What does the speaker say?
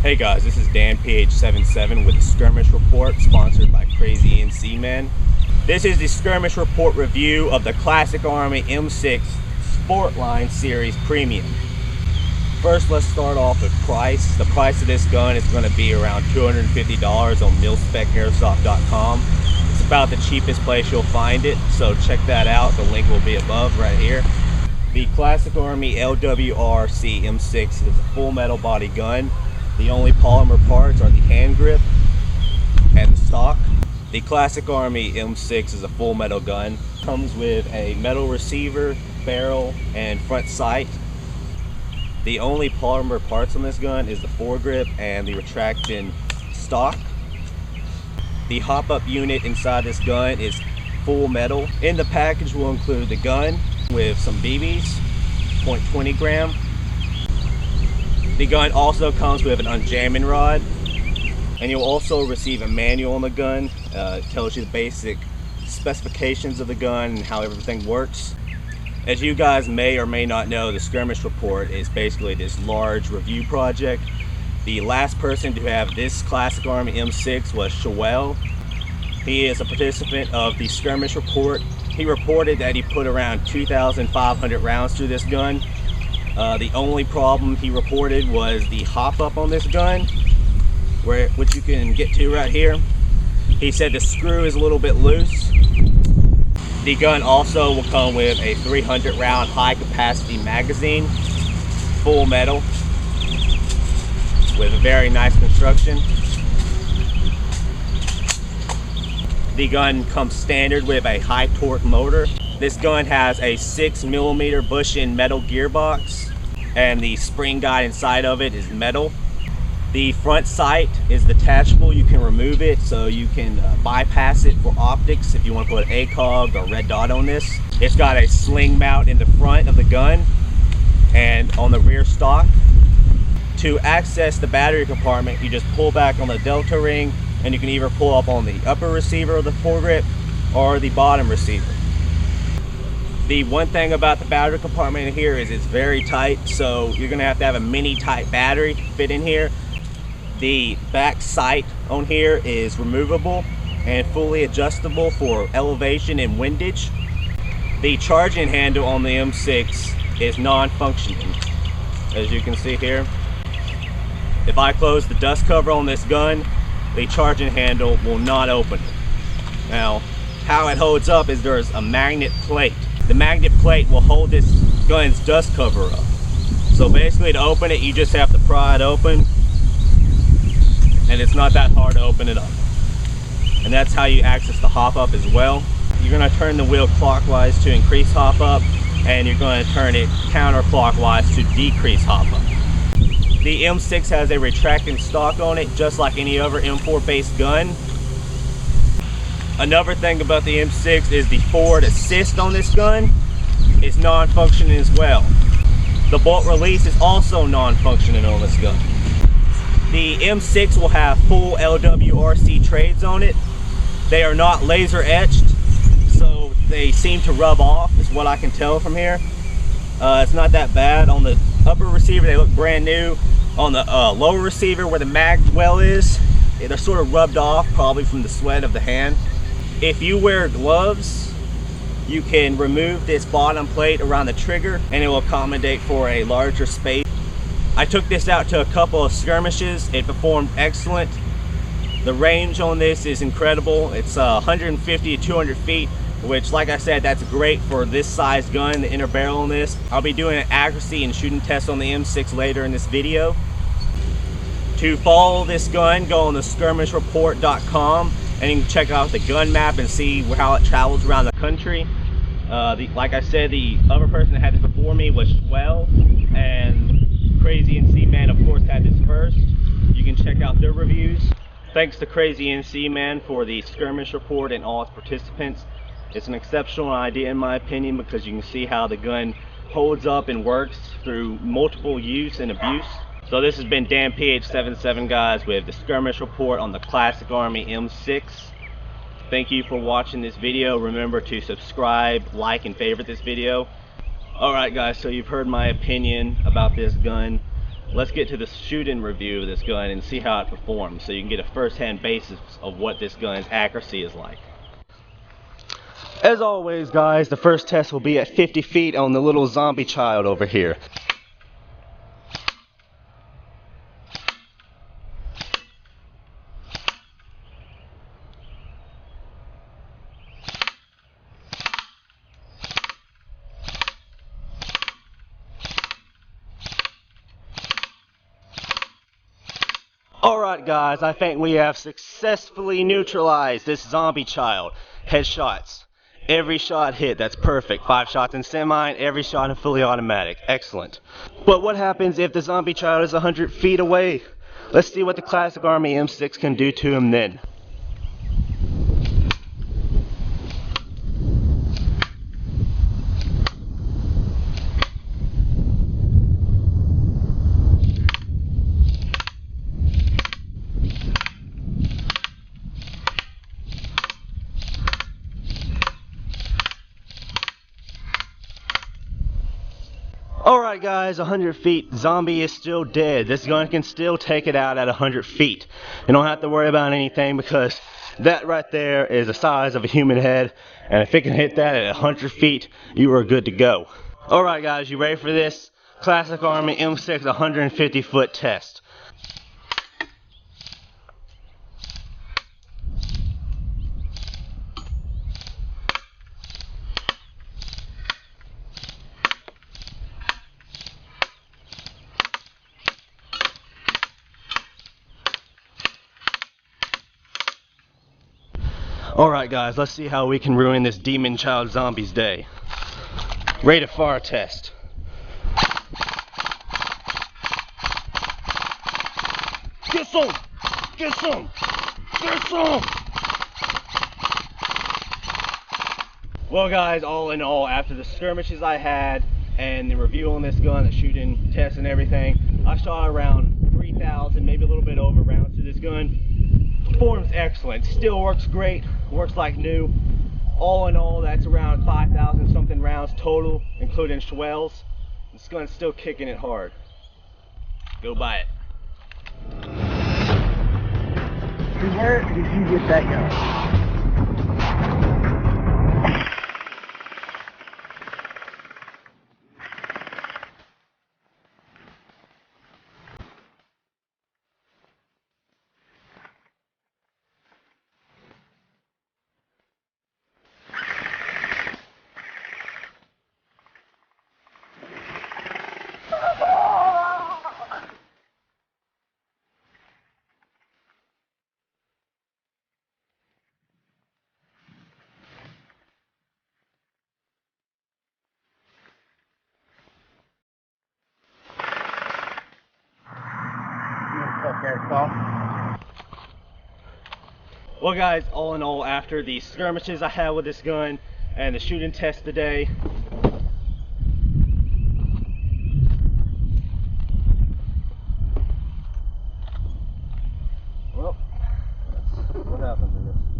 Hey guys, this is Dan PH77 with the Skirmish Report, sponsored by Crazy NC Man. This is the Skirmish Report review of the Classic Army M6 Sportline Series Premium. First, let's start off with price. The price of this gun is going to be around $250 on milspecairsoft.com. It's about the cheapest place you'll find it, so check that out. The link will be above right here. The Classic Army LWRC M6 is a full metal body gun. The only polymer parts are the hand grip and the stock. The Classic Army M6 is a full metal gun. Comes with a metal receiver, barrel, and front sight. The only polymer parts on this gun is the foregrip and the retracting stock. The hop-up unit inside this gun is full metal. In the package will include the gun with some BBs, 0.20 gram. The gun also comes with an unjamming rod, and you'll also receive a manual on the gun. It tells you the basic specifications of the gun and how everything works. As you guys may or may not know, the Skirmish Report is basically this large review project. The last person to have this Classic Army M6 was Shawel. He is a participant of the Skirmish Report. He reported that he put around 2,500 rounds through this gun. The only problem he reported was the hop up on this gun, which you can get to right here. He said the screw is a little bit loose. The gun also will come with a 300 round high capacity magazine, full metal, with a very nice construction. The gun comes standard with a high torque motor. This gun has a 6mm bush-in metal gearbox, and the spring guide inside of it is metal. The front sight is detachable. You can remove it, so you can bypass it for optics if you want to put an ACOG or red dot on this. It's got a sling mount in the front of the gun and on the rear stock. To access the battery compartment, you just pull back on the delta ring, and you can either pull up on the upper receiver of the foregrip or the bottom receiver. The one thing about the battery compartment in here is it's very tight, so you're going to have a mini tight battery to fit in here. The back sight on here is removable and fully adjustable for elevation and windage. The charging handle on the M6 is non-functioning, as you can see here. If I close the dust cover on this gun, the charging handle will not open. Now, how it holds up is there's a magnet plate. The magnet plate will hold this gun's dust cover up. So basically, to open it, you just have to pry it open, and it's not that hard to open it up. And that's how you access the hop up as well. You're going to turn the wheel clockwise to increase hop up, and you're going to turn it counterclockwise to decrease hop up. The M6 has a retracting stock on it, just like any other M4 based gun. Another thing about the M6 is the forward assist on this gun is non-functioning as well. The bolt release is also non-functioning on this gun. The M6 will have full LWRC trades on it. They are not laser etched, so they seem to rub off, is what I can tell from here. It's not that bad. On the upper receiver, they look brand new. On the lower receiver, where the mag well is, they're sort of rubbed off, probably from the sweat of the hand. If you wear gloves, you can remove this bottom plate around the trigger, and it will accommodate for a larger space. I took this out to a couple of skirmishes. It performed excellent. The range on this is incredible. It's 150 to 200 feet, which, like I said, that's great for this size gun, the inner barrel on this. I'll be doing an accuracy and shooting test on the M6 later in this video. To follow this gun, go on the skirmishreport.com, and you can check out the gun map and see how it travels around the country. Like I said, the other person that had this before me was Shawel, and Crazy NC Man, of course, had this first. You can check out their reviews. Thanks to Crazy NC Man for the Skirmish Report and all its participants. It's an exceptional idea in my opinion, because you can see how the gun holds up and works through multiple use and abuse. So this has been Dan PH77 guys with the Skirmish Report on the Classic Army M6. Thank you for watching this video. Remember to subscribe, like, and favorite this video. Alright guys, so you've heard my opinion about this gun. let's get to the shooting review of this gun and see how it performs, so you can get a first-hand basis of what this gun's accuracy is like. As always, guys, the first test will be at 50 feet on the little zombie child over here. Alright guys, I think we have successfully neutralized this zombie child. Headshots. Every shot hit, that's perfect. 5 shots in semi, and every shot in fully automatic. Excellent. But what happens if the zombie child is 100 feet away? Let's see what the Classic Army M6 can do to him then. Alright guys, 100 feet, zombie is still dead. This gun can still take it out at 100 feet. You don't have to worry about anything because that right there is the size of a human head, and if it can hit that at 100 feet, you are good to go. Alright guys, you ready for this? Classic Army M6 150 foot test. Alright guys, let's see how we can ruin this demon child zombie's day. Rate of fire test. Get some! Get some! Get some! Well guys, all in all, after the skirmishes I had and the review on this gun, the shooting test and everything, I shot around 3,000, maybe a little bit over rounds to this gun. Performs excellent, still works great, works like new. All in all, that's around 5,000 something rounds total, including swells. This gun's still kicking it hard. Go buy it. Where did you get that gun? Well guys, all in all, after the skirmishes I had with this gun and the shooting test today, well, what happened to this?